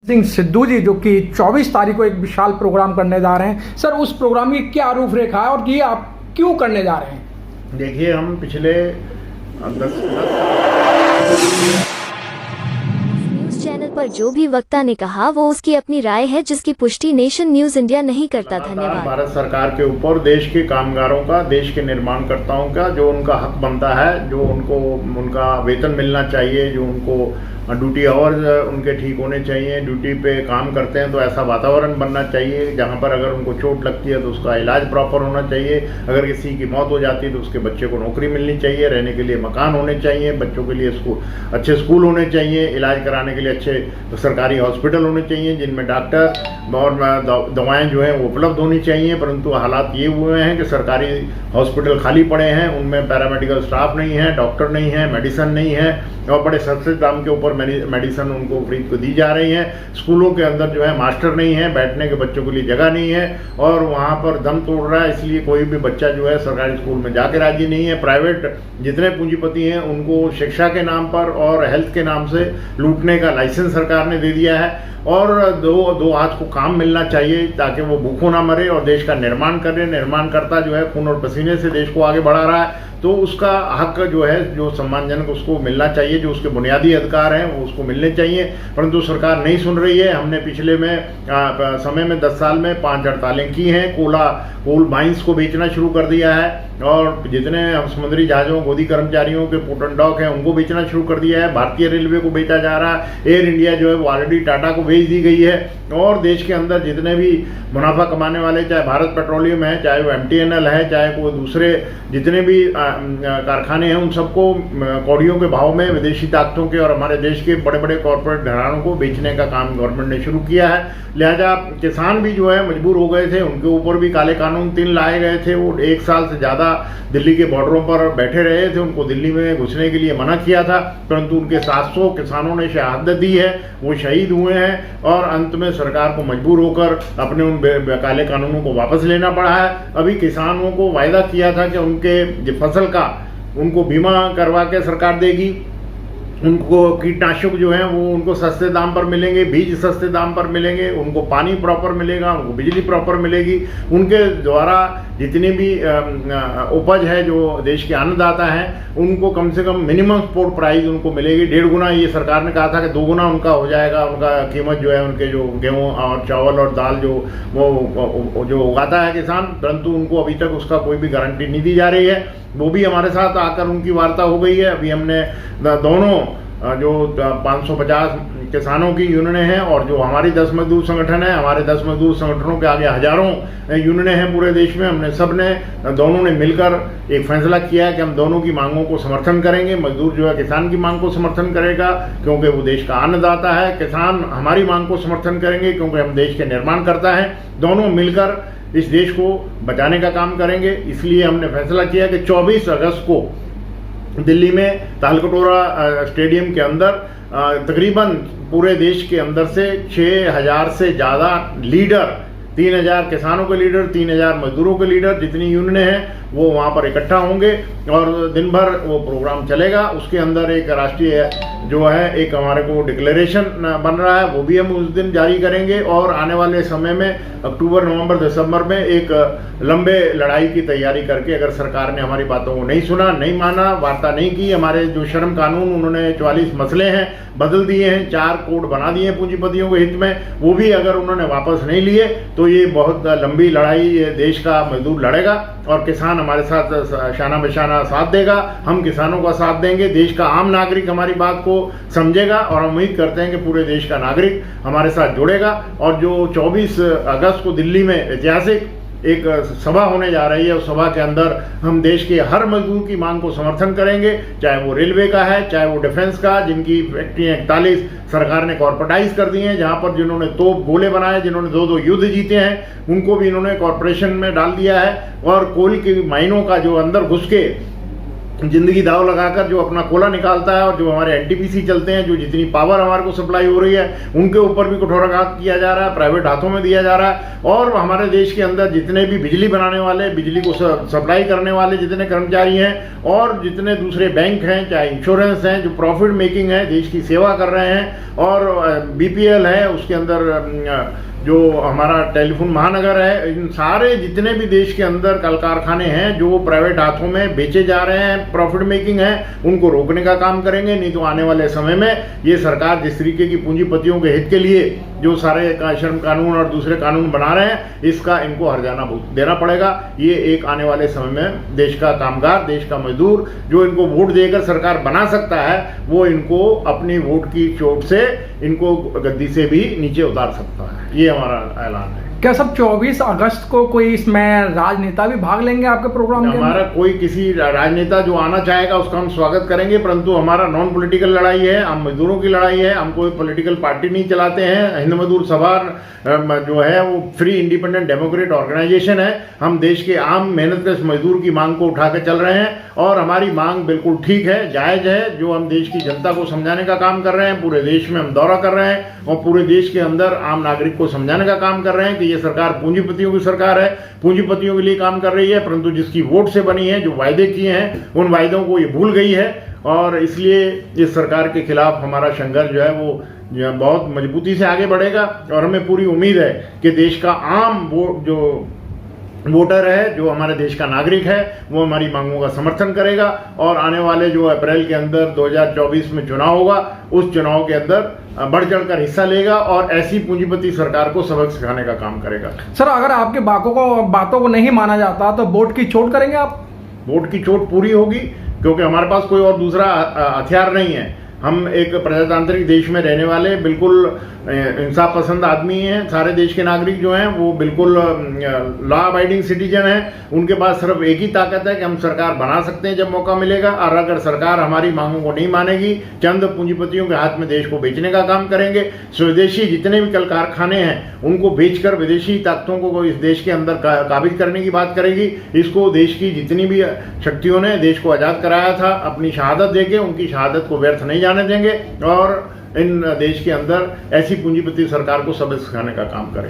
सिंह सिद्धू जी जो कि 24 तारीख को एक विशाल प्रोग्राम करने जा रहे हैं। सर, उस प्रोग्राम की क्या रूपरेखा है और ये आप क्यों करने जा रहे हैं? देखिए, हम पिछले 10 न्यूज चैनल पर जो भी वक्ता ने कहा वो उसकी अपनी राय है, जिसकी पुष्टि नेशन न्यूज इंडिया नहीं करता। धन्यवाद। भारत सरकार के ऊपर देश के कामगारों का, देश के निर्माणकर्ताओं का जो उनका हक बनता है, जो उनको उनका वेतन मिलना चाहिए, जो उनको ड्यूटी आवर्स उनके ठीक होने चाहिए, ड्यूटी पे काम करते हैं तो ऐसा वातावरण बनना चाहिए जहाँ पर अगर उनको चोट लगती है तो उसका इलाज प्रॉपर होना चाहिए, अगर किसी की मौत हो जाती है तो उसके बच्चे को नौकरी मिलनी चाहिए, रहने के लिए मकान होने चाहिए, बच्चों के लिए अच्छे स्कूल होने चाहिए, इलाज कराने के लिए अच्छे सरकारी हॉस्पिटल होने चाहिए जिनमें डॉक्टर और दवाएं जो हैं वो उपलब्ध होनी चाहिए। परंतु हालात ये हुए हैं कि सरकारी हॉस्पिटल खाली पड़े हैं, उनमें पैरामेडिकल स्टाफ नहीं है, डॉक्टर नहीं है, मेडिसिन नहीं है और बड़े सस्ते दाम के ऊपर मेडिसिन उनको फ्री को दी जा रही है। स्कूलों के अंदर जो है मास्टर नहीं है, बैठने के बच्चों के लिए जगह नहीं है और वहाँ पर दम तोड़ रहा है, इसलिए कोई भी बच्चा जो है सरकारी स्कूल में जाके राजी नहीं है। प्राइवेट जितने पूंजीपति हैं उनको शिक्षा के नाम पर और हेल्थ के नाम से लूटने का लाइसेंस सरकार ने दे दिया है और दो हाथ को काम मिलना चाहिए ताकि वो भूखों ना मरे और देश का निर्माण करे। निर्माणकर्ता जो है खून और पसीने से देश को आगे बढ़ा रहा है तो उसका हक जो है, जो सम्मानजनक उसको मिलना चाहिए, जो उसके बुनियादी अधिकार हैं वो उसको मिलने चाहिए। परंतु सरकार नहीं सुन रही है। हमने पिछले समय में 10 साल में 5 हड़तालें की हैं, कोल माइंस को बेचना शुरू कर दिया है और जितने समुद्री जहाज़ों गोदी कर्मचारियों के पुट एंड डॉक हैं उनको बेचना शुरू कर दिया है। भारतीय रेलवे को बेचा जा रहा है, एयर इंडिया जो है वो ऑलरेडी टाटा को बेच दी गई है और देश के अंदर जितने भी मुनाफा कमाने वाले, चाहे भारत पेट्रोलियम है, चाहे वो MTNL है, चाहे कोई दूसरे जितने भी कारखाने हैं, उन सबको कौड़ियों के भाव में विदेशी ताकतों के और हमारे देश के बड़े बड़े कॉरपोरेट घरानों को बेचने का काम गवर्नमेंट ने शुरू किया है। लिहाजा किसान भी जो है मजबूर हो गए थे, उनके ऊपर भी काले कानून 3 लाए गए थे। वो 1 साल से ज़्यादा दिल्ली के बॉर्डरों पर बैठे रहे थे, उनको दिल्ली में घुसने के लिए मना किया था, परंतु उनके 700 किसानों ने शहादत दी है, वो शहीद हुए हैं और अंत में सरकार को मजबूर होकर अपने उन काले कानूनों को वापस लेना पड़ा है। अभी किसानों को वायदा किया था कि उनके फसल का उनको बीमा करवा के सरकार देगी, उनको कीटनाशक जो है वो उनको सस्ते दाम पर मिलेंगे, बीज सस्ते दाम पर मिलेंगे, उनको पानी प्रॉपर मिलेगा, उनको बिजली प्रॉपर मिलेगी, उनके द्वारा जितनी भी उपज है जो देश के अन्नदाता हैं उनको कम से कम मिनिमम सपोर्ट प्राइस उनको मिलेगी। 1.5 गुना, ये सरकार ने कहा था कि 2 गुना उनका हो जाएगा, उनका कीमत जो है उनके जो गेहूँ और चावल और दाल जो उगाता है किसान, परंतु उनको अभी तक उसका कोई भी गारंटी नहीं दी जा रही है। वो भी हमारे साथ आकर उनकी वार्ता हो गई है। अभी हमने दोनों जो 550 किसानों की यूनियनें हैं और जो हमारी 10 मजदूर संगठन है, हमारे 10 मजदूर संगठनों के आगे हजारों यूनियनें हैं पूरे देश में, हमने दोनों ने मिलकर एक फैसला किया है कि हम दोनों की मांगों को समर्थन करेंगे। मजदूर जो है किसान की मांग को समर्थन करेगा क्योंकि वो देश का अन्नदाता है, किसान हमारी मांग को समर्थन करेंगे क्योंकि हम देश के निर्माणकर्ता हैं। दोनों मिलकर इस देश को बचाने का काम करेंगे। इसलिए हमने फैसला किया कि 24 अगस्त को दिल्ली में तालकटोरा स्टेडियम के अंदर तकरीबन पूरे देश के अंदर से 6000 से ज़्यादा लीडर, 3000 किसानों के लीडर, 3000 मजदूरों के लीडर, जितनी यूनियनें हैं वो वहाँ पर इकट्ठा होंगे और दिन भर वो प्रोग्राम चलेगा। उसके अंदर एक राष्ट्रीय जो है एक हमारे को डिक्लेरेशन बन रहा है, वो भी हम उस दिन जारी करेंगे और आने वाले समय में अक्टूबर, नवंबर, दिसंबर में एक लंबे लड़ाई की तैयारी करके, अगर सरकार ने हमारी बातों को नहीं सुना, नहीं माना, वार्ता नहीं की, हमारे जो श्रम कानून उन्होंने 44 मसले हैं बदल दिए हैं, 4 कोड बना दिए हैं पूंजीपतियों के हित में, वो भी अगर उन्होंने वापस नहीं लिए तो ये बहुत लंबी लड़ाई देश का मजदूर लड़ेगा और किसान हमारे साथ शाना बशाना साथ देगा। हम किसानों का साथ देंगे, देश का आम नागरिक हमारी बात को समझेगा और हम उम्मीद करते हैं कि पूरे देश का नागरिक हमारे साथ जुड़ेगा। और जो 24 अगस्त को दिल्ली में ऐतिहासिक एक सभा होने जा रही है, उस सभा के अंदर हम देश के हर मजदूर की मांग को समर्थन करेंगे, चाहे वो रेलवे का है, चाहे वो डिफेंस का, जिनकी फैक्ट्रियाँ 41 सरकार ने कॉर्पोरेटाइज कर दी हैं, जहां पर जिन्होंने तोप गोले बनाए, जिन्होंने 2-2 युद्ध जीते हैं, उनको भी इन्होंने कॉर्पोरेशन में डाल दिया है। और कोल की माइनों का जो अंदर घुस के जिंदगी दाव लगाकर जो अपना कोला निकालता है और जो हमारे एनटीपीसी चलते हैं, जो जितनी पावर हमारे को सप्लाई हो रही है उनके ऊपर भी कठोराघात किया जा रहा है, प्राइवेट हाथों में दिया जा रहा है। और हमारे देश के अंदर जितने भी बिजली बनाने वाले, बिजली को सप्लाई करने वाले जितने कर्मचारी हैं और जितने दूसरे बैंक हैं, चाहे इंश्योरेंस हैं, जो प्रॉफिट मेकिंग है, देश की सेवा कर रहे हैं, और बीपीएल है, उसके अंदर जो हमारा टेलीफोन महानगर है, इन सारे जितने भी देश के अंदर कल कारखाने हैं जो प्राइवेट हाथों में बेचे जा रहे हैं, प्रॉफिट मेकिंग है, उनको रोकने का काम करेंगे। नहीं तो आने वाले समय में ये सरकार जिस तरीके की पूंजीपतियों के हित के लिए जो सारे श्रम कानून और दूसरे कानून बना रहे हैं, इसका इनको हर्जाना देना पड़ेगा। ये एक आने वाले समय में देश का कामगार, देश का मजदूर जो इनको वोट देकर सरकार बना सकता है, वो इनको अपनी वोट की चोट से इनको गद्दी से भी नीचे उतार सकता है। ये हमारा ऐलान है। क्या सब 24 अगस्त को कोई इसमें राजनेता भी भाग लेंगे आपके प्रोग्राम में? हमारा कोई किसी राजनेता जो आना चाहेगा उसका हम स्वागत करेंगे, परंतु हमारा नॉन पॉलिटिकल लड़ाई है, हम मजदूरों की लड़ाई है। हम कोई पॉलिटिकल पार्टी नहीं चलाते हैं। हिंद मजदूर सभा जो है वो फ्री इंडिपेंडेंट डेमोक्रेट ऑर्गेनाइजेशन है। हम देश के आम मेहनतकश मजदूर की मांग को उठा के चल रहे हैं और हमारी मांग बिल्कुल ठीक है, जायज है। जो हम देश की जनता को समझाने का काम कर रहे हैं, पूरे देश में हम दौरा कर रहे हैं और पूरे देश के अंदर आम नागरिक को समझाने का काम कर रहे हैं कि ये सरकार पूंजीपतियों की सरकार है, पूंजीपतियों के लिए काम कर रही है, परंतु जिसकी वोट से बनी है, जो वायदे किए हैं, उन वायदों को ये भूल गई है। और इसलिए इस सरकार के खिलाफ हमारा संघर्ष जो है वो बहुत मजबूती से आगे बढ़ेगा और हमें पूरी उम्मीद है कि देश का आम जो वोटर है, जो हमारे देश का नागरिक है, वो हमारी मांगों का समर्थन करेगा और आने वाले जो अप्रैल के अंदर 2024 में चुनाव होगा, उस चुनाव के अंदर बढ़ चढ़कर हिस्सा लेगा और ऐसी पूंजीपति सरकार को सबक सिखाने का काम करेगा। सर, अगर आपके बातों को नहीं माना जाता तो वोट की चोट करेंगे आप? वोट की चोट पूरी होगी, क्योंकि हमारे पास कोई और दूसरा हथियार नहीं है। हम एक प्रजातांत्रिक देश में रहने वाले बिल्कुल इंसाफ पसंद आदमी हैं। सारे देश के नागरिक जो हैं वो बिल्कुल लॉ अबाइडिंग सिटीजन हैं। उनके पास सिर्फ एक ही ताकत है कि हम सरकार बना सकते हैं जब मौका मिलेगा, और अगर सरकार हमारी मांगों को नहीं मानेगी, चंद पूंजीपतियों के हाथ में देश को बेचने का काम करेंगे। स्वदेशी जितने भी कल कारखाने हैं उनको बेचकर विदेशी ताकतों को इस देश के अंदर काबिज करने की बात करेगी। इसको देश की जितनी भी शक्तियों ने देश को आज़ाद कराया था अपनी शहादत देके, उनकी शहादत को व्यर्थ नहीं जाने देंगे और इन देश के अंदर ऐसी पूंजीपति सरकार को सबक सिखाने का काम करें।